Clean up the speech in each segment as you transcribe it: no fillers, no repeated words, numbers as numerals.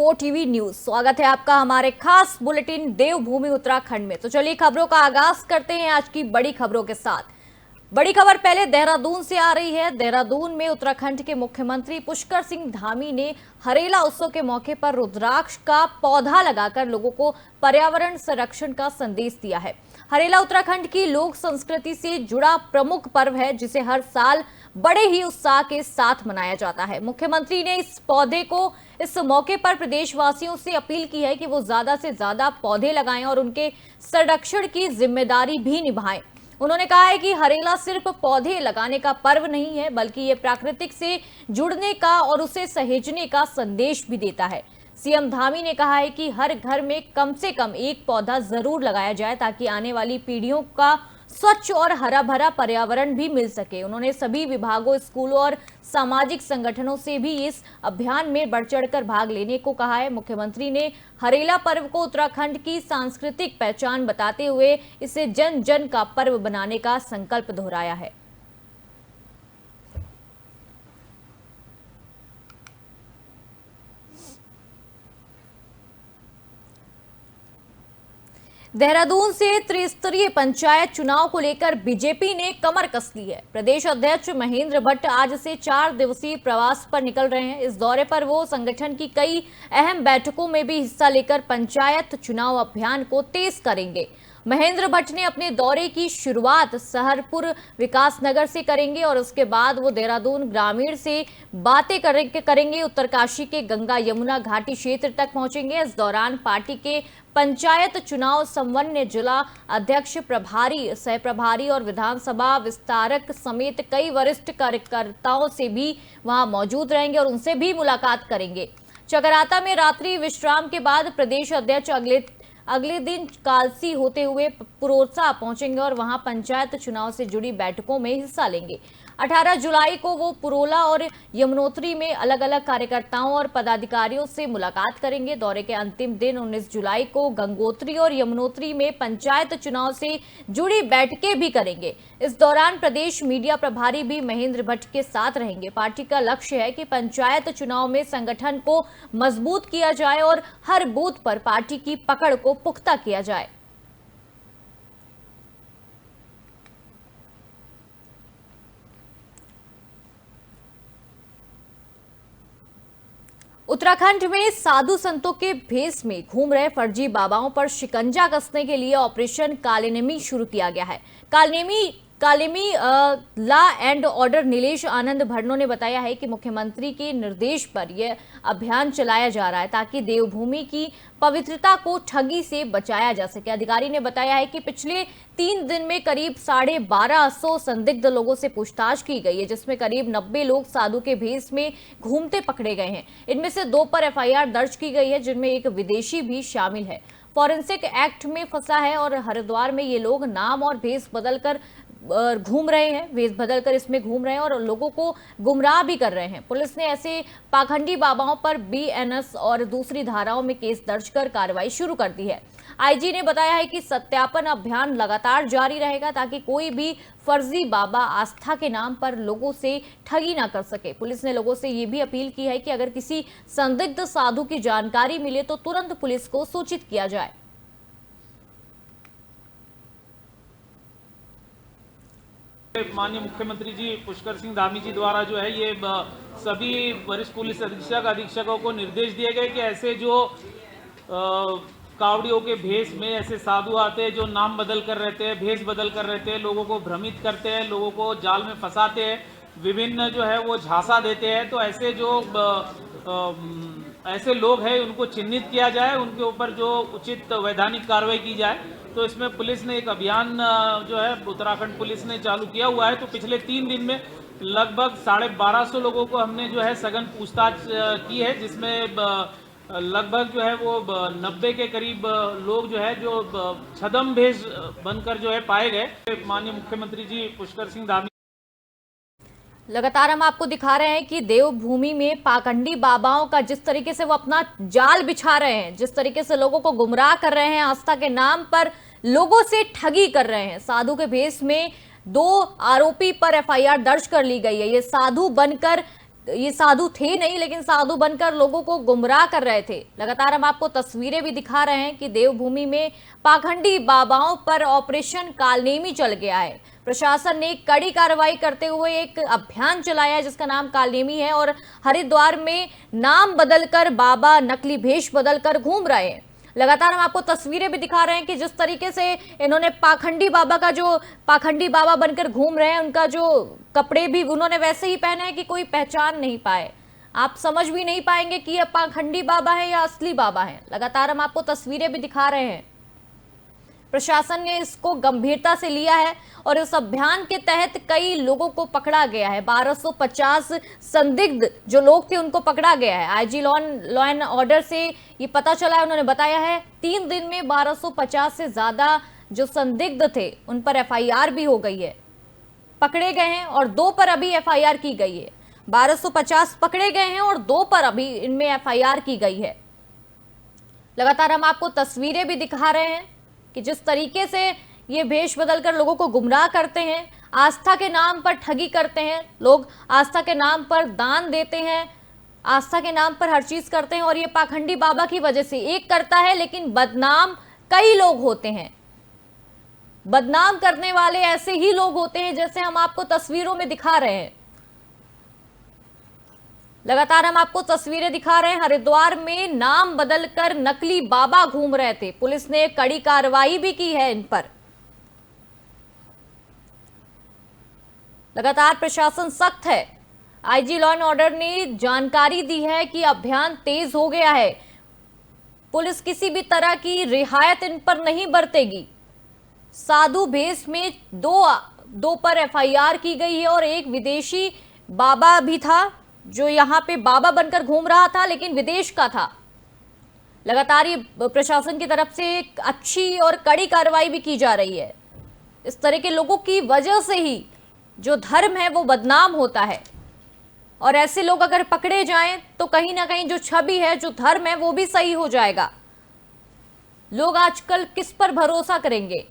24 TV news. स्वागत है आपका हमारे खास बुलेटिन देवभूमि उत्तराखंड में। तो चलिए खबरों का आगाज करते हैं आज की बड़ी खबरों के साथ। बड़ी खबर पहले देहरादून से आ रही है। देहरादून में उत्तराखंड के मुख्यमंत्री पुष्कर सिंह धामी ने हरेला उत्सव के मौके पर रुद्राक्ष का पौधा लगाकर लोगों को पर्यावरण संरक्षण का संदेश दिया है। हरेला उत्तराखंड की लोक संस्कृति से जुड़ा प्रमुख पर्व है, जिसे हर साल बड़े ही उत्साह के साथ मनाया जाता है। मुख्यमंत्री ने इस पौधे को इस मौके पर प्रदेशवासियों से अपील की है कि वो ज्यादा से ज्यादा पौधे लगाएं और उनके संरक्षण की जिम्मेदारी भी निभाएं। उन्होंने कहा है कि हरेला सिर्फ पौधे लगाने का पर्व नहीं है, बल्कि ये प्राकृतिक से जुड़ने का और उसे सहेजने का संदेश भी देता है। सीएम धामी ने कहा है कि हर घर में कम से कम एक पौधा जरूर लगाया जाए, ताकि आने वाली पीढ़ियों का स्वच्छ और हरा भरा पर्यावरण भी मिल सके। उन्होंने सभी विभागों, स्कूलों और सामाजिक संगठनों से भी इस अभियान में बढ़ चढ़कर भाग लेने को कहा है। मुख्यमंत्री ने हरेला पर्व को उत्तराखंड की सांस्कृतिक पहचान बताते हुए इसे जन जन का पर्व बनाने का संकल्प दोहराया है। देहरादून से त्रिस्तरीय पंचायत चुनाव को लेकर बीजेपी ने कमर कस ली है। प्रदेश अध्यक्ष महेंद्र भट्ट आज से 4 दिवसीय प्रवास पर निकल रहे हैं। इस दौरे पर वो संगठन की कई अहम बैठकों में भी हिस्सा लेकर पंचायत चुनाव अभियान को तेज करेंगे। महेंद्र भट्ट ने अपने दौरे की शुरुआत सहरपुर विकास नगर से करेंगे और उसके बाद वो देहरादून ग्रामीण से बातें करेंगे। उत्तरकाशी के गंगा यमुना घाटी क्षेत्र तक पहुंचेंगे। इस दौरान पार्टी के पंचायत चुनाव समन्वय जिला अध्यक्ष, प्रभारी, सह प्रभारी और विधानसभा विस्तारक समेत कई वरिष्ठ कार्यकर्ताओं से भी वहां मौजूद रहेंगे और उनसे भी मुलाकात करेंगे। चकराता में रात्रि विश्राम के बाद प्रदेश अध्यक्ष अगले दिन कालसी होते हुए पुरोसा पहुंचेंगे और वहां पंचायत चुनाव से जुड़ी बैठकों में हिस्सा लेंगे। 18 जुलाई को वो पुरोला और यमुनोत्री में अलग अलग कार्यकर्ताओं और पदाधिकारियों से मुलाकात करेंगे। दौरे के अंतिम दिन 19 जुलाई को गंगोत्री और यमुनोत्री में पंचायत चुनाव से जुड़ी बैठकें भी करेंगे। इस दौरान प्रदेश मीडिया प्रभारी भी महेंद्र भट्ट के साथ रहेंगे। पार्टी का लक्ष्य है कि पंचायत चुनाव में संगठन को मजबूत किया जाए और हर बूथ पर पार्टी की पकड़ को पुख्ता किया जाए। उत्तराखंड में साधु संतों के भेष में घूम रहे फर्जी बाबाओं पर शिकंजा कसने के लिए ऑपरेशन कालीनेमी शुरू किया गया है। Kalinemi law and order Nilesh आनंद भरनो ने बताया है कि मुख्यमंत्री के निर्देश पर यह अभियान चलाया जा रहा है, ताकि देवभूमि की पवित्रता को ठगी से बचाया जा सके। अधिकारी ने बताया है कि पिछले 3 दिन में करीब 1250 संदिग्ध लोगों से पूछताछ की गई है, जिसमें करीब 90 लोग साधु के भेष में घूमते पकड़े गए हैं। इनमें से 2 पर एफआईआर दर्ज की गई है, जिनमें एक विदेशी भी शामिल है। फॉरेंसिक एक्ट में फंसा है और हरिद्वार में ये लोग नाम और भेष बदलकर घूम रहे हैं, वेश बदलकर इसमें घूम रहे हैं और लोगों को गुमराह भी कर रहे हैं। पुलिस ने ऐसे पाखंडी बाबाओं पर बीएनएस और दूसरी धाराओं में केस दर्ज कर कार्रवाई शुरू कर दी है। आईजी ने बताया है कि सत्यापन अभियान लगातार जारी रहेगा, ताकि कोई भी फर्जी बाबा आस्था के नाम पर लोगों से ठगी ना कर सके। पुलिस ने लोगों से ये भी अपील की है कि अगर किसी संदिग्ध साधु की जानकारी मिले तो तुरंत पुलिस को सूचित किया जाए। माननीय मुख्यमंत्री जी पुष्कर सिंह धामी जी द्वारा जो है ये सभी वरिष्ठ पुलिस अधीक्षकों को निर्देश दिए गए कि ऐसे जो कावड़ियों के भेष में ऐसे साधु आते हैं जो नाम बदल कर रहते हैं, भेष बदल कर रहते हैं, लोगों को भ्रमित करते हैं, लोगों को जाल में फंसाते हैं, विभिन्न जो है वो झांसा देते हैं। तो ऐसे जो ऐसे लोग हैं उनको चिन्हित किया जाए, उनके ऊपर जो उचित वैधानिक कार्रवाई की जाए। तो इसमें पुलिस ने एक अभियान जो है उत्तराखंड पुलिस ने चालू किया हुआ है। तो पिछले 3 दिन में लगभग 1250 लोगों को हमने जो है सघन पूछताछ की है, जिसमें लगभग जो है वो 90 के करीब लोग जो है जो छदम भेष बनकर जो है पाए गए। माननीय मुख्यमंत्री जी पुष्कर सिंह धामी लगातार हम आपको दिखा रहे हैं कि देवभूमि में पाखंडी बाबाओं का जिस तरीके से वो अपना जाल बिछा रहे हैं, जिस तरीके से लोगों को गुमराह कर रहे हैं, आस्था के नाम पर लोगों से ठगी कर रहे हैं। साधु के भेष में 2 आरोपी पर एफआईआर दर्ज कर ली गई है। ये साधु बनकर ये साधु थे नहीं, लेकिन साधु बनकर लोगों को गुमराह कर रहे थे। लगातार हम आपको तस्वीरें भी दिखा रहे हैं कि देवभूमि में पाखंडी बाबाओं पर ऑपरेशन कालनेमी चल गया है। प्रशासन ने कड़ी कार्रवाई करते हुए एक अभियान चलाया है जिसका नाम कालनेमी है, और हरिद्वार में नाम बदलकर बाबा नकली भेष बदलकर घूम रहे हैं। लगातार हम आपको तस्वीरें भी दिखा रहे हैं कि जिस तरीके से इन्होंने पाखंडी बाबा बनकर घूम रहे हैं, उनका जो कपड़े भी उन्होंने वैसे ही पहने हैं कि कोई पहचान नहीं पाए। आप समझ भी नहीं पाएंगे कि यह पाखंडी बाबा है या असली बाबा है। लगातार हम आपको तस्वीरें भी दिखा रहे हैं। प्रशासन ने इसको गंभीरता से लिया है और इस अभियान के तहत कई लोगों को पकड़ा गया है। 1250 संदिग्ध जो लोग थे उनको पकड़ा गया है। आईजी लॉ एंड ऑर्डर से ये पता चला है, उन्होंने बताया है 3 दिन में 1250 से ज्यादा जो संदिग्ध थे उन पर एफआईआर भी हो गई है, पकड़े गए हैं, और 2 पर अभी एफआईआर की गई है। 1250 पकड़े गए हैं और 2 पर अभी इनमें एफआईआर की गई है। लगातार हम आपको तस्वीरें भी दिखा रहे हैं कि जिस तरीके से ये भेष बदलकर लोगों को गुमराह करते हैं, आस्था के नाम पर ठगी करते हैं। लोग आस्था के नाम पर दान देते हैं, आस्था के नाम पर हर चीज करते हैं, और ये पाखंडी बाबा की वजह से एक करता है, लेकिन बदनाम कई लोग होते हैं। बदनाम करने वाले ऐसे ही लोग होते हैं जैसे हम आपको तस्वीरों में दिखा रहे हैं। लगातार हम आपको तस्वीरें दिखा रहे हैं। हरिद्वार में नाम बदलकर नकली बाबा घूम रहे थे। पुलिस ने कड़ी कार्रवाई भी की है इन पर। लगातार प्रशासन सख्त है। आईजी लॉ एंड ऑर्डर ने जानकारी दी है कि अभियान तेज हो गया है। पुलिस किसी भी तरह की रियायत इन पर नहीं बरतेगी। साधु भेष में दो पर एफआईआर की गई है, और एक विदेशी बाबा भी था जो यहाँ पे बाबा बनकर घूम रहा था, लेकिन विदेश का था। लगातार ये प्रशासन की तरफ से एक अच्छी और कड़ी कार्रवाई भी की जा रही है। इस तरह के लोगों की वजह से ही जो धर्म है वो बदनाम होता है, और ऐसे लोग अगर पकड़े जाएं तो कहीं ना कहीं जो छवि है, जो धर्म है, वो भी सही हो जाएगा। लोग आजकल किस पर भरोसा करेंगे?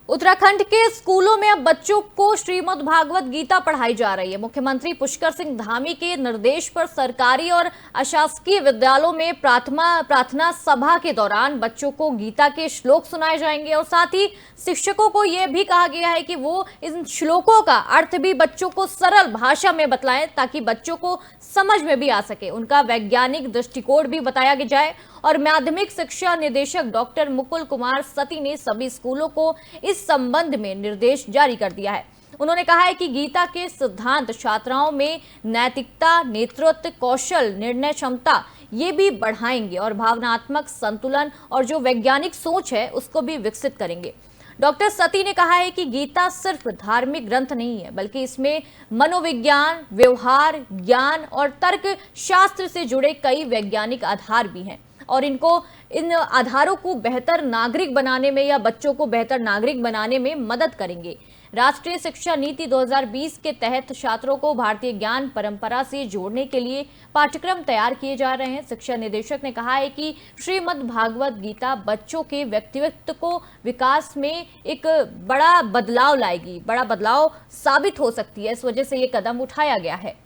उत्तराखंड के स्कूलों में अब बच्चों को श्रीमद् भागवत गीता पढ़ाई जा रही है। मुख्यमंत्री पुष्कर सिंह धामी के निर्देश पर सरकारी और अशासकीय विद्यालयों में प्रार्थना सभा के दौरान बच्चों को गीता के श्लोक सुनाए जाएंगे, और साथ ही शिक्षकों को यह भी कहा गया है कि वो इन श्लोकों का अर्थ भी बच्चों को सरल भाषा में बतलाएं, ताकि बच्चों को समझ में भी आ सके। उनका वैज्ञानिक दृष्टिकोण भी बताया जाए। और माध्यमिक शिक्षा निदेशक डॉक्टर मुकुल कुमार सती ने सभी स्कूलों को इस संबंध में निर्देश जारी कर दिया है। उन्होंने कहा है कि गीता के सिद्धांत छात्राओं में नैतिकता, नेतृत्व कौशल, निर्णय क्षमता ये भी बढ़ाएंगे, और भावनात्मक संतुलन और जो वैज्ञानिक सोच है उसको भी विकसित करेंगे। डॉक्टर सती ने कहा है कि गीता सिर्फ धार्मिक ग्रंथ नहीं है, बल्कि इसमें मनोविज्ञान, व्यवहार ज्ञान और तर्क शास्त्र से जुड़े कई वैज्ञानिक आधार भी हैं, और इन आधारों को बेहतर नागरिक बनाने में या बच्चों को बेहतर नागरिक बनाने में मदद करेंगे। राष्ट्रीय शिक्षा नीति 2020 के तहत छात्रों को भारतीय ज्ञान परंपरा से जोड़ने के लिए पाठ्यक्रम तैयार किए जा रहे हैं। शिक्षा निदेशक ने कहा है कि श्रीमद् भागवत गीता बच्चों के व्यक्तित्व को विकास में एक बड़ा बदलाव लाएगी, बड़ा बदलाव साबित हो सकती है। इस वजह से ये कदम उठाया गया है।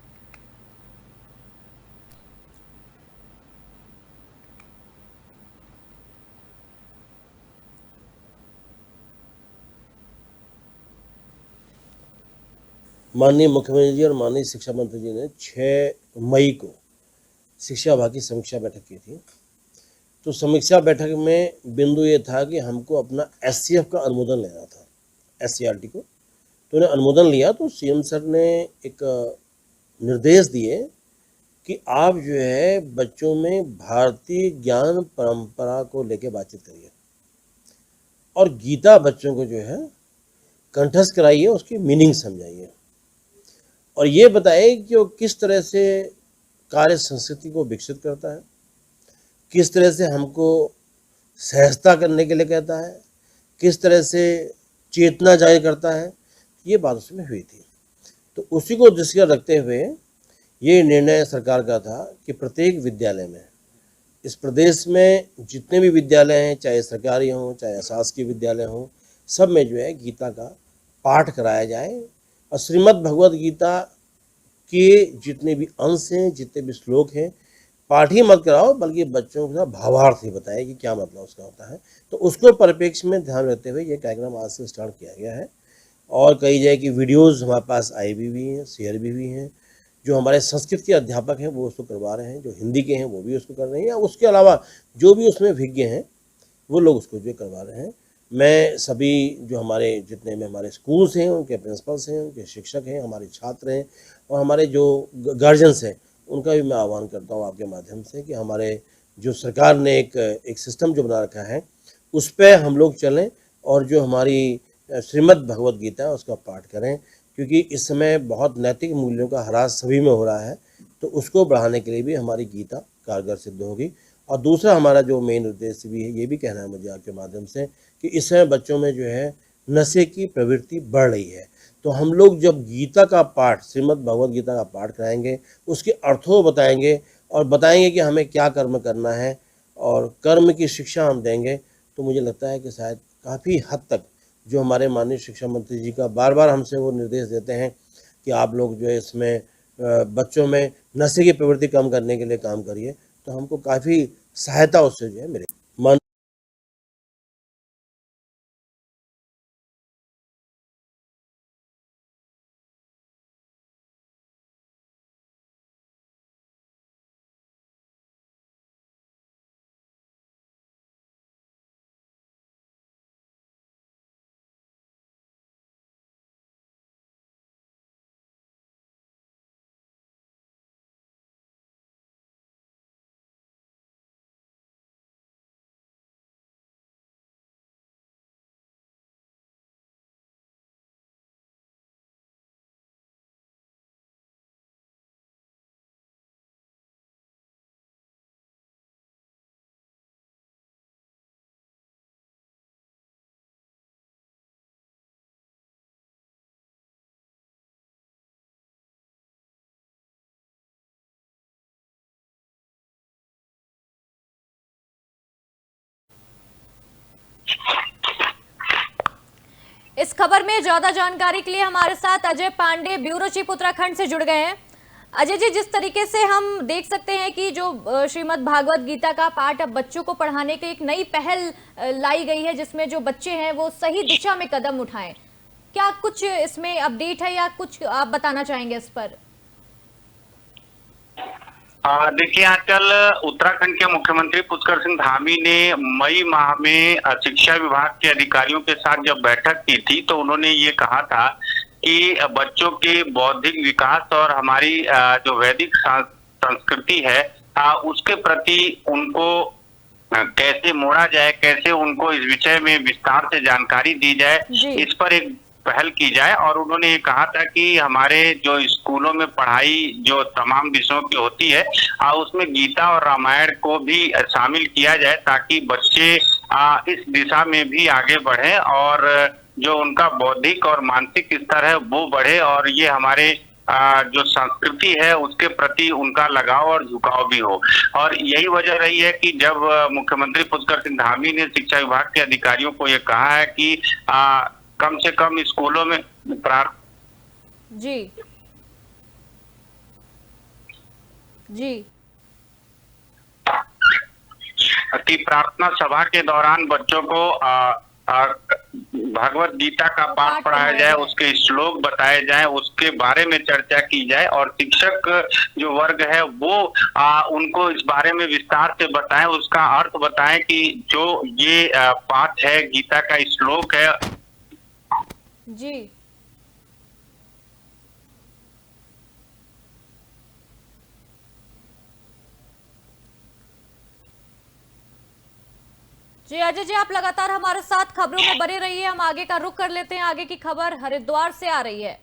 माननीय मुख्यमंत्री जी और माननीय शिक्षा मंत्री जी ने 6 मई को शिक्षा विभाग की समीक्षा बैठक की थी। तो समीक्षा बैठक में बिंदु ये था कि हमको अपना एससीएफ का अनुमोदन लेना था, एससीईआरटी को। तो उन्हें अनुमोदन लिया तो सीएम सर ने एक निर्देश दिए कि आप जो है बच्चों में भारतीय ज्ञान परंपरा को लेकर बातचीत करिए, और गीता बच्चों को जो है कंठस्थ कराइए, उसकी मीनिंग समझाइए, और ये बताए कि वो किस तरह से कार्य संस्कृति को विकसित करता है, किस तरह से हमको सहजता करने के लिए कहता है, किस तरह से चेतना जाहिर करता है। ये बात उसमें हुई थी। तो उसी को दृष्टिगत रखते हुए ये निर्णय सरकार का था कि प्रत्येक विद्यालय में इस प्रदेश में जितने भी विद्यालय हैं, चाहे सरकारी हों चाहे अशासकीय विद्यालय हों, सब में जो है गीता का पाठ कराया जाए और श्रीमद् भगवद गीता के जितने भी अंश हैं, जितने भी श्लोक हैं, पाठ ही मत कराओ बल्कि बच्चों को भावार्थ ही बताएं कि क्या मतलब उसका होता है। तो उसको परिप्रेक्ष्य में ध्यान रखते हुए ये कार्यक्रम आज से स्टार्ट किया गया है और कही जाए कि वीडियोज़ हमारे पास आई भी हैं, शेयर भी हुई हैं। जो हमारे संस्कृत के अध्यापक हैं वो उसको करवा रहे हैं, जो हिंदी के हैं वो भी उसको कर रहे हैं, या उसके अलावा जो भी उसमें विज्ञ हैं वो लोग उसको जो करवा रहे हैं। मैं सभी जो हमारे जितने में हमारे स्कूल्स हैं, उनके प्रिंसिपल्स हैं, उनके शिक्षक हैं, हमारे छात्र हैं और हमारे जो गार्जियंस हैं, उनका भी मैं आह्वान करता हूँ आपके माध्यम से कि हमारे जो सरकार ने एक सिस्टम जो बना रखा है उस पर हम लोग चलें और जो हमारी श्रीमद् भगवद गीता है उसका पाठ करें, क्योंकि इस समय बहुत नैतिक मूल्यों का ह्रास सभी में हो रहा है। तो उसको बढ़ाने के लिए भी हमारी गीता कारगर सिद्ध होगी। और दूसरा हमारा जो मेन उद्देश्य भी है, ये भी कहना है मुझे आपके माध्यम से कि इस समय बच्चों में जो है नशे की प्रवृत्ति बढ़ रही है। तो हम लोग जब गीता का पाठ, श्रीमद् भगवद गीता का पाठ कराएंगे, उसके अर्थों बताएंगे और बताएंगे कि हमें क्या कर्म करना है और कर्म की शिक्षा हम देंगे, तो मुझे लगता है कि शायद काफ़ी हद तक जो हमारे माननीय शिक्षा मंत्री जी का बार बार हमसे वो निर्देश देते हैं कि आप लोग जो है इसमें बच्चों में नशे की प्रवृत्ति कम करने के लिए काम करिए, तो हमको काफ़ी सहायता उससे जो है मिलेगी। इस खबर में ज्यादा जानकारी के लिए हमारे साथ अजय पांडे, ब्यूरो चीफ उत्तराखंड से जुड़ गए हैं। अजय जी, जिस तरीके से हम देख सकते हैं कि जो श्रीमद् भागवत गीता का पाठ अब बच्चों को पढ़ाने की एक नई पहल लाई गई है, जिसमें जो बच्चे हैं वो सही दिशा में कदम उठाएं, क्या कुछ इसमें अपडेट है या कुछ आप बताना चाहेंगे इस पर? देखिए, आजकल उत्तराखंड के मुख्यमंत्री पुष्कर सिंह धामी ने मई माह में शिक्षा विभाग के अधिकारियों के साथ जब बैठक की थी तो उन्होंने ये कहा था कि बच्चों के बौद्धिक विकास और हमारी जो वैदिक संस्कृति है उसके प्रति उनको कैसे मोड़ा जाए, कैसे उनको इस विषय में विस्तार से जानकारी दी जाए, इस पर एक पहल की जाए। और उन्होंने ये कहा था कि हमारे जो स्कूलों में पढ़ाई जो तमाम विषयों की होती है उसमें गीता और रामायण को भी शामिल किया जाए, ताकि बच्चे इस दिशा में भी आगे बढ़े और जो उनका बौद्धिक और मानसिक स्तर है वो बढ़े और ये हमारे जो संस्कृति है उसके प्रति उनका लगाव और झुकाव भी हो। और यही वजह रही है कि जब मुख्यमंत्री पुष्कर सिंह धामी ने शिक्षा विभाग के अधिकारियों को ये कहा है कि कम से कम स्कूलों में कि प्रार्थना सभा के दौरान बच्चों को भगवत गीता का पाठ पढ़ाया जाए, उसके श्लोक बताए जाए, उसके बारे में चर्चा की जाए और शिक्षक जो वर्ग है वो उनको इस बारे में विस्तार से बताएं, उसका अर्थ बताएं कि जो ये पाठ है, गीता का श्लोक है। जी जी अजय जी, आप लगातार हमारे साथ खबरों में बने रहिए। हम आगे का रुख कर लेते हैं। आगे की खबर हरिद्वार से आ रही है।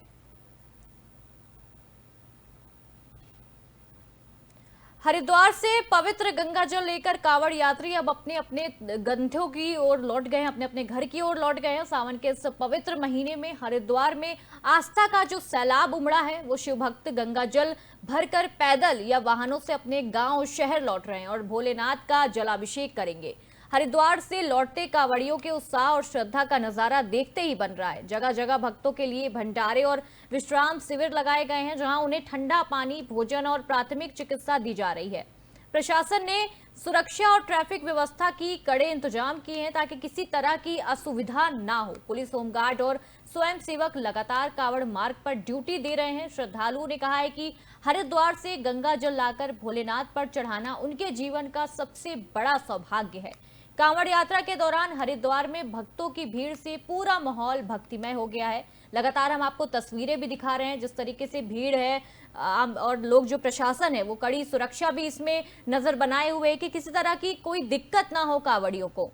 हरिद्वार से पवित्र गंगा जल लेकर कांवड़ यात्री अब अपने अपने गंतव्यों की ओर लौट गए हैं, अपने अपने घर की ओर लौट गए हैं। सावन के इस पवित्र महीने में हरिद्वार में आस्था का जो सैलाब उमड़ा है, वो शिव भक्त गंगा जल भरकर पैदल या वाहनों से अपने गांव शहर लौट रहे हैं और भोलेनाथ का जलाभिषेक करेंगे। हरिद्वार से लौटते कांवड़ियों के उत्साह और श्रद्धा का नजारा देखते ही बन रहा है। जगह जगह भक्तों के लिए भंडारे और विश्राम शिविर लगाए गए हैं, जहां उन्हें ठंडा पानी, भोजन और प्राथमिक चिकित्सा दी जा रही है। प्रशासन ने सुरक्षा और ट्रैफिक व्यवस्था की कड़े इंतजाम किए हैं ताकि किसी तरह की असुविधा ना हो। पुलिस, होमगार्ड और स्वयंसेवक लगातार कांवड़ मार्ग पर ड्यूटी दे रहे हैं। श्रद्धालुओं ने कहा है कि हरिद्वार से गंगा जल लाकर भोलेनाथ पर चढ़ाना उनके जीवन का सबसे बड़ा सौभाग्य है। कांवड़ यात्रा के दौरान हरिद्वार में भक्तों की भीड़ से पूरा माहौल भक्तिमय हो गया है। लगातार हम आपको तस्वीरें भी दिखा रहे हैं, जिस तरीके से भीड़ है और लोग, जो प्रशासन है वो कड़ी सुरक्षा भी इसमें नजर बनाए हुए है कि किसी तरह की कोई दिक्कत ना हो कांवड़ियों को।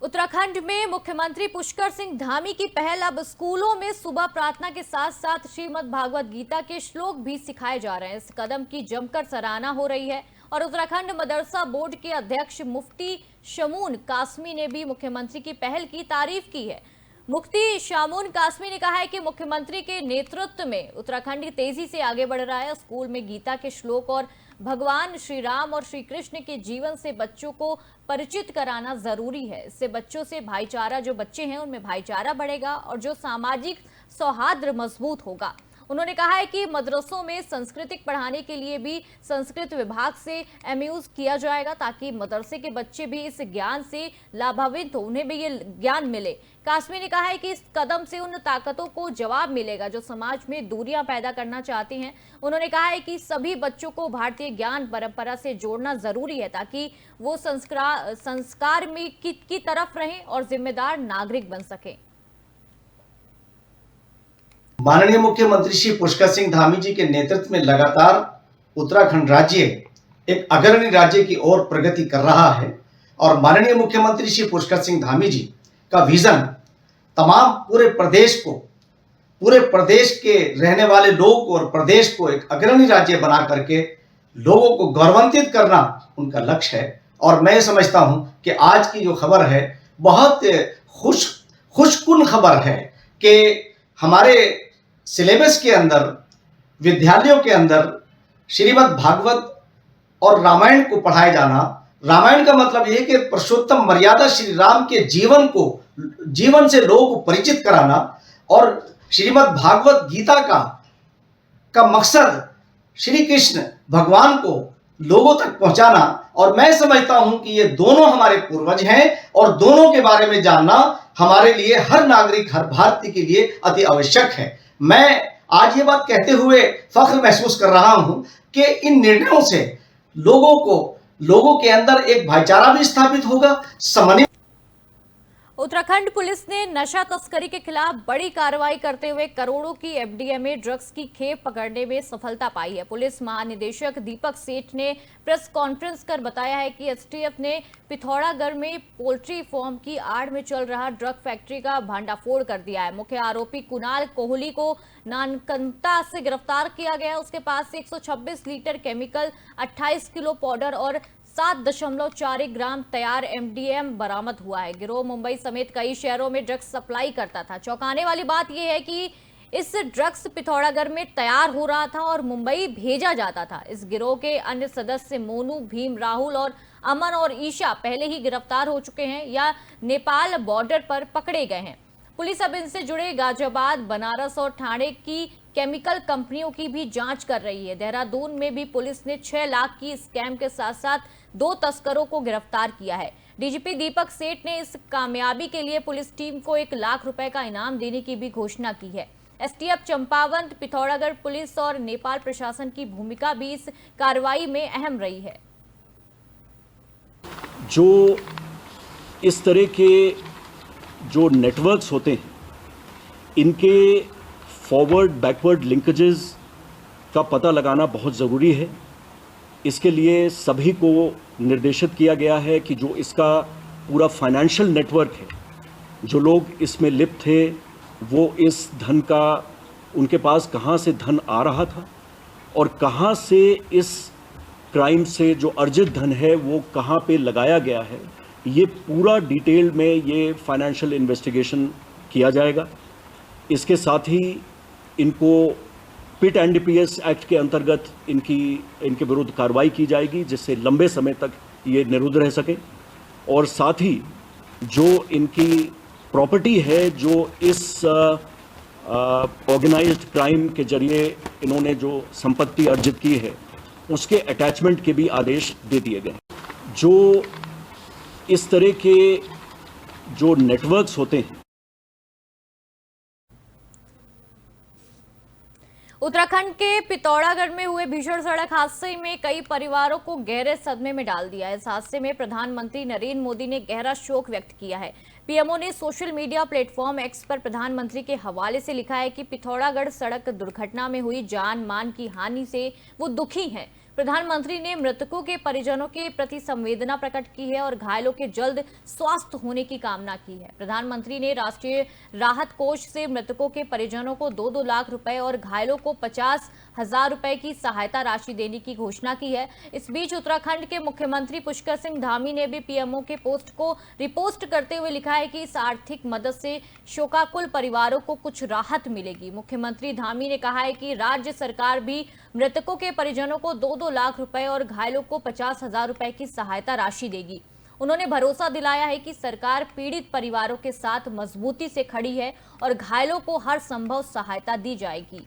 उत्तराखंड में मुख्यमंत्री पुष्कर सिंह धामी की पहल, अब स्कूलों में सुबह प्रार्थना के साथ साथ श्रीमद् भागवत गीता के श्लोक भी सिखाए जा रहे हैं। इस कदम की जमकर सराहना हो रही है और उत्तराखंड मदरसा बोर्ड के अध्यक्ष मुफ्ती शमून कासमी ने भी मुख्यमंत्री की पहल की तारीफ की है। मुफ्ती शामून कासमी ने कहा है कि मुख्यमंत्री के नेतृत्व में उत्तराखंड तेजी से आगे बढ़ रहा है। स्कूल में गीता के श्लोक और भगवान श्री राम और श्री कृष्ण के जीवन से बच्चों को परिचित कराना जरूरी है। इससे बच्चों से भाईचारा, जो बच्चे हैं उनमें भाईचारा बढ़ेगा और जो सामाजिक सौहार्द मजबूत होगा। उन्होंने कहा है कि मदरसों में संस्कृतिक पढ़ाने के लिए भी संस्कृत विभाग से एमयूज किया जाएगा ताकि मदरसे के बच्चे भी इस ज्ञान से लाभान्वित हो, उन्हें भी ये ज्ञान मिले। कासमी ने कहा है कि इस कदम से उन ताकतों को जवाब मिलेगा जो समाज में दूरियां पैदा करना चाहती हैं। उन्होंने कहा है कि सभी बच्चों को भारतीय ज्ञान परंपरा से जोड़ना जरूरी है ताकि वो संस्कार में की तरफ रहें और जिम्मेदार नागरिक बन सकें। माननीय मुख्यमंत्री श्री पुष्कर सिंह धामी जी के नेतृत्व में लगातार उत्तराखंड राज्य एक अग्रणी राज्य की ओर प्रगति कर रहा है और माननीय मुख्यमंत्री श्री पुष्कर सिंह धामी जी का विजन तमाम पूरे प्रदेश के रहने वाले लोग को और प्रदेश को एक अग्रणी राज्य बना करके लोगों को गौरवान्वित करना उनका लक्ष्य है। और मैं समझता हूं कि आज की जो खबर है बहुत खुशकुन खबर है कि हमारे सिलेबस के अंदर, विद्यालयों के अंदर श्रीमद् भागवत और रामायण को पढ़ाया जाना। रामायण का मतलब यह कि पुरुषोत्तम मर्यादा श्री राम के जीवन से लोगों को परिचित कराना और श्रीमद् भागवत गीता का मकसद श्री कृष्ण भगवान को लोगों तक पहुंचाना। और मैं समझता हूं कि ये दोनों हमारे पूर्वज हैं और दोनों के बारे में जानना हमारे लिए, हर नागरिक, हर भारतीय के लिए अति आवश्यक है। मैं आज ये बात कहते हुए फख्र महसूस कर रहा हूं कि इन निर्णयों से लोगों के अंदर एक भाईचारा भी स्थापित होगा। उत्तराखंड पुलिस ने नशा तस्करी के खिलाफ बड़ी कार्रवाई करते हुए करोड़ों की एफडीएमए ड्रग्स की खेप पकड़ने में सफलता पाई है। पुलिस महानिदेशक दीपक सेठ ने प्रेस कॉन्फ्रेंस कर बताया है कि एसटीएफ ने पिथौरागढ़ में पोल्ट्री फार्म की आड़ में चल रहा ड्रग फैक्ट्री का भांडाफोड़ कर दिया है। मुख्य आरोपी कुणाल कोहली को नानकंता से गिरफ्तार किया गया। उसके पास से 126 लीटर केमिकल, 28 किलो पाउडर और 7.41 ग्राम तैयार एमडीएम बरामद हुआ है। गिरोह मुंबई समेत कई शहरों में ड्रग्स सप्लाई करता था। चौंकाने वाली बात यह है कि इस ड्रग्स पिथौरागढ़ में तैयार हो रहा था और मुंबई भेजा जाता था। इस गिरोह के अन्य सदस्य मोनू, भीम, राहुल और अमन और ईशा पहले ही गिरफ्तार हो चुके हैं या नेपाल बॉर्डर पर पकड़े गए हैं। पुलिस अब इनसे जुड़े गाजियाबाद, बनारस और ठाणे की केमिकल कंपनियों की भी जांच कर रही है। देहरादून में भी पुलिस ने 6 लाख की स्कैम के साथ साथ 2 तस्करों को गिरफ्तार किया है। डीजीपी दीपक सेठ ने इस कामयाबी के लिए पुलिस टीम को 1 लाख रुपए का इनाम देने की भी घोषणा की है। एसटीएफ चंपावत, पिथौरागढ़ पुलिस और नेपाल प्रशासन की भूमिका भी इस कार्रवाई में अहम रही है। जो इस तरह के जो नेटवर्क्स होते हैं, इनके फॉरवर्ड बैकवर्ड लिंकेजेस का पता लगाना बहुत ज़रूरी है। इसके लिए सभी को निर्देशित किया गया है कि जो इसका पूरा फाइनेंशियल नेटवर्क है जो लोग इसमें लिप्त थे वो इस धन का, उनके पास कहाँ से धन आ रहा था और कहाँ से इस क्राइम से जो अर्जित धन है वो कहाँ पे लगाया गया है, ये पूरा डिटेल में ये फाइनेंशियल इन्वेस्टिगेशन किया जाएगा। इसके साथ ही इनको पिट एनडीपीएस एक्ट के अंतर्गत इनके विरुद्ध कार्रवाई की जाएगी, जिससे लंबे समय तक ये निरुद्ध रह सके। और साथ ही जो इनकी प्रॉपर्टी है, जो इस ऑर्गेनाइज्ड क्राइम के जरिए इन्होंने जो संपत्ति अर्जित की है, उसके अटैचमेंट के भी आदेश दे दिए गए। जो इस तरह के जो नेटवर्क्स होते हैं, उत्तराखंड के पिथौरागढ़ में हुए भीषण सड़क हादसे में कई परिवारों को गहरे सदमे में डाल दिया है। इस हादसे में प्रधानमंत्री नरेंद्र मोदी ने गहरा शोक व्यक्त किया है। पीएमओ ने सोशल मीडिया प्लेटफॉर्म एक्स पर प्रधानमंत्री के हवाले से लिखा है कि पिथौरागढ़ सड़क दुर्घटना में हुई जान मान की हानि से वो दुखी हैं। प्रधानमंत्री ने मृतकों के परिजनों के प्रति संवेदना प्रकट की है और घायलों के जल्द स्वास्थ्य होने की कामना की है। प्रधानमंत्री ने राष्ट्रीय राहत कोष से मृतकों के परिजनों को 2-2 लाख रुपए और घायलों को 50,000 रुपए की सहायता राशि देने की घोषणा की है। इस बीच उत्तराखंड के मुख्यमंत्री पुष्कर सिंह धामी ने भी पीएमओ के पोस्ट को रिपोस्ट करते हुए लिखा है कि इस आर्थिक मदद से शोकाकुल परिवारों को कुछ राहत मिलेगी। मुख्यमंत्री धामी ने कहा है कि राज्य सरकार भी मृतकों के परिजनों को 2-2 लाख रुपए और घायलों को 50,000 रुपए की सहायता राशि देगी। उन्होंने भरोसा दिलाया है कि सरकार पीड़ित परिवारों के साथ मजबूती से खड़ी है और घायलों को हर संभव सहायता दी जाएगी।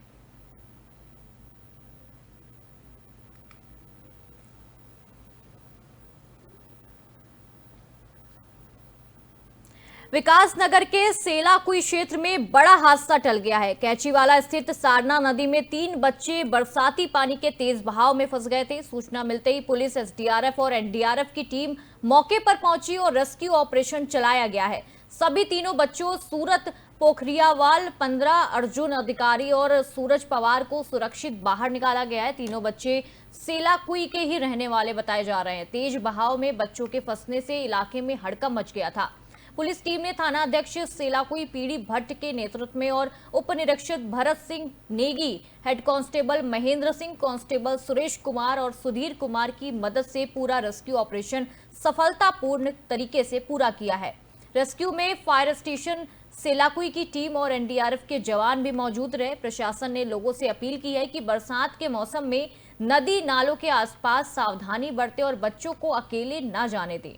विकासनगर के सेलाकुई क्षेत्र में बड़ा हादसा टल गया है। कैचीवाला स्थित सारना नदी में 3 बच्चे बरसाती पानी के तेज बहाव में फंस गए थे। सूचना मिलते ही पुलिस, एसडीआरएफ और एनडीआरएफ की टीम मौके पर पहुंची और रेस्क्यू ऑपरेशन चलाया गया है। सभी तीनों बच्चों सूरत पोखरियावाल, 15 अर्जुन अधिकारी और सूरज पवार को सुरक्षित बाहर निकाला गया है। तीनों बच्चे सेलाकुई के ही रहने वाले बताए जा रहे हैं। तेज बहाव में बच्चों के फंसने से इलाके में हड़कंप मच गया था। पुलिस टीम ने थाना अध्यक्ष सेलाकुई पीडी भट्ट के नेतृत्व में और उप निरीक्षक Bharat Singh Negi, head constable Mahendra Singh, constable Suresh Kumar और सुधीर कुमार की मदद से पूरा रेस्क्यू ऑपरेशन सफलतापूर्ण तरीके से पूरा किया है। रेस्क्यू में फायर स्टेशन सेलाकुई की टीम और एनडीआरएफ के जवान भी मौजूद रहे। प्रशासन ने लोगों से अपील की है कि बरसात के मौसम में नदी नालों के आसपास सावधानी बरतें और बच्चों को अकेले न जाने दें।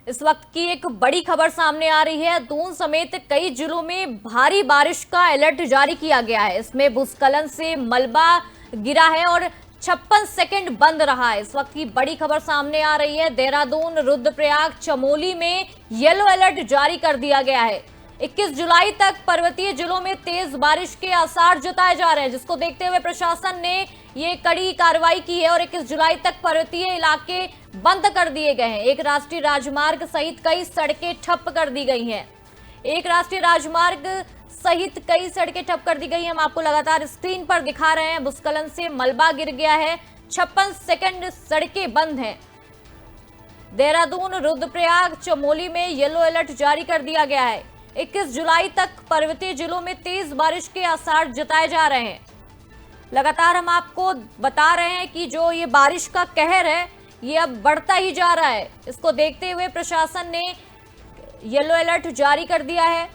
इस वक्त की एक बड़ी खबर सामने आ रही है। दून समेत कई जिलों में भारी बारिश का अलर्ट जारी किया गया है। इसमें भूस्खलन से मलबा गिरा है और 56 सेकंड बंद रहा है। इस वक्त की बड़ी खबर सामने आ रही है। देहरादून, रुद्रप्रयाग, चमोली में येलो अलर्ट जारी कर दिया गया है। 21 जुलाई तक पर्वतीय जिलों में तेज बारिश के आसार जताए जा रहे हैं, जिसको देखते हुए प्रशासन ने ये कड़ी कार्रवाई की है और 21 जुलाई तक पर्वतीय इलाके बंद कर दिए गए हैं। एक राष्ट्रीय राजमार्ग सहित कई सड़कें ठप कर दी गई हैं। एक राष्ट्रीय राजमार्ग सहित कई सड़कें ठप कर दी गई हैं। हम आपको लगातार स्क्रीन पर दिखा रहे हैं। भूस्खलन से मलबा गिर गया है। 56 सेकंड सड़कें बंद हैं। देहरादून, रुद्रप्रयाग, चमोली में येलो अलर्ट जारी कर दिया गया है। 21 जुलाई तक पर्वतीय जिलों में तेज बारिश के आसार जताए जा रहे हैं। लगातार हम आपको बता रहे हैं कि जो ये बारिश का कहर है ये अब बढ़ता ही जा रहा है। इसको देखते हुए प्रशासन ने येलो अलर्ट जारी कर दिया है।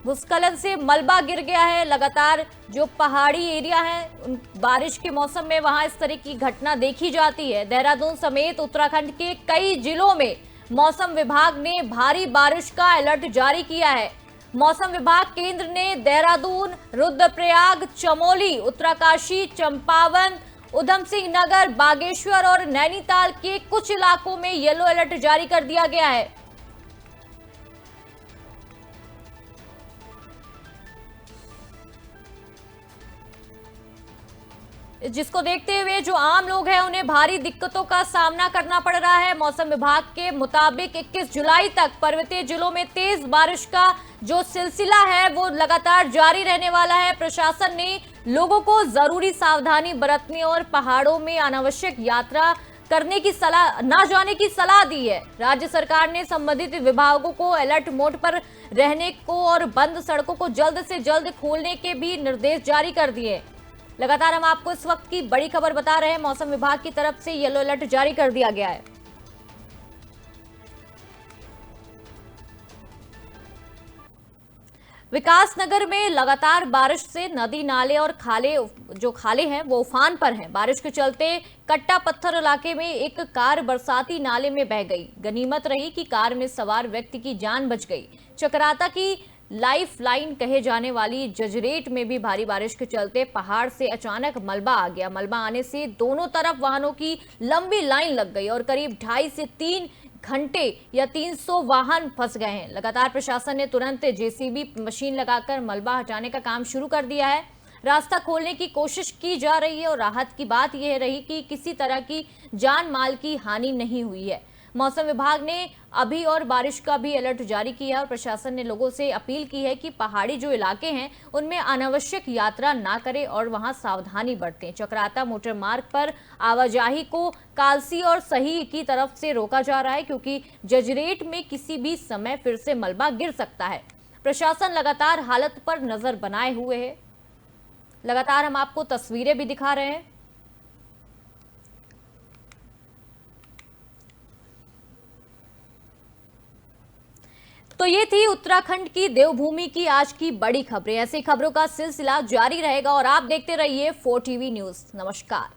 भूस्खलन से मलबा गिर गया है। लगातार जो पहाड़ी एरिया है बारिश के मौसम में वहां इस तरह की घटना देखी जाती है। देहरादून समेत उत्तराखंड के कई जिलों में मौसम विभाग ने भारी बारिश का अलर्ट जारी किया है। मौसम विभाग केंद्र ने देहरादून, रुद्रप्रयाग, चमोली, उत्तरकाशी, चंपावत, उधम सिंह नगर, बागेश्वर और नैनीताल के कुछ इलाकों में येलो अलर्ट जारी कर दिया गया है। जिसको देखते हुए जो आम लोग हैं उन्हें भारी दिक्कतों का सामना करना पड़ रहा है। मौसम विभाग के मुताबिक 21 जुलाई तक पर्वतीय जिलों में तेज बारिश का जो सिलसिला है वो लगातार जारी रहने वाला है। प्रशासन ने लोगों को जरूरी सावधानी बरतने और पहाड़ों में अनावश्यक यात्रा करने की सलाह न जाने की सलाह दी है। राज्य सरकार ने संबंधित विभागों को अलर्ट मोड पर रहने को और बंद सड़कों को जल्द से जल्द खोलने के भी निर्देश जारी कर दिए। लगातार हम आपको इस वक्त की बड़ी खबर बता रहे हैं। मौसम विभाग की तरफ से येलो अलर्ट जारी कर दिया गया है। विकासनगर में लगातार बारिश से नदी नाले और खाले हैं वो उफान पर हैं। बारिश के चलते कट्टा पत्थर इलाके में एक कार बरसाती नाले में बह गई। गनीमत रही कि कार में सवार व्यक्ति की जान बच गई। चक्राता की लाइफ लाइन कहे जाने वाली जजरेट में भी भारी बारिश के चलते पहाड़ से अचानक मलबा आ गया। मलबा आने से दोनों तरफ वाहनों की लंबी लाइन लग गई और करीब 2.5 से 3 घंटे या 300 वाहन फंस गए हैं। लगातार प्रशासन ने तुरंत जेसीबी मशीन लगाकर मलबा हटाने का काम शुरू कर दिया है। रास्ता खोलने की कोशिश की जा रही है और राहत की बात यह रही कि किसी तरह की जान माल की हानि नहीं हुई है। मौसम विभाग ने अभी और बारिश का भी अलर्ट जारी किया है और प्रशासन ने लोगों से अपील की है कि पहाड़ी जो इलाके हैं उनमें अनावश्यक यात्रा ना करें और वहां सावधानी बरतें। चक्राता मोटर मार्ग पर आवाजाही को कालसी और सही की तरफ से रोका जा रहा है क्योंकि जजरेट में किसी भी समय फिर से मलबा गिर सकता है। प्रशासन लगातार हालत पर नजर बनाए हुए है। लगातार हम आपको तस्वीरें भी दिखा रहे हैं। तो ये थी उत्तराखंड की देवभूमि की आज की बड़ी खबरें। ऐसी खबरों का सिलसिला जारी रहेगा और आप देखते रहिए 4 TV न्यूज। नमस्कार।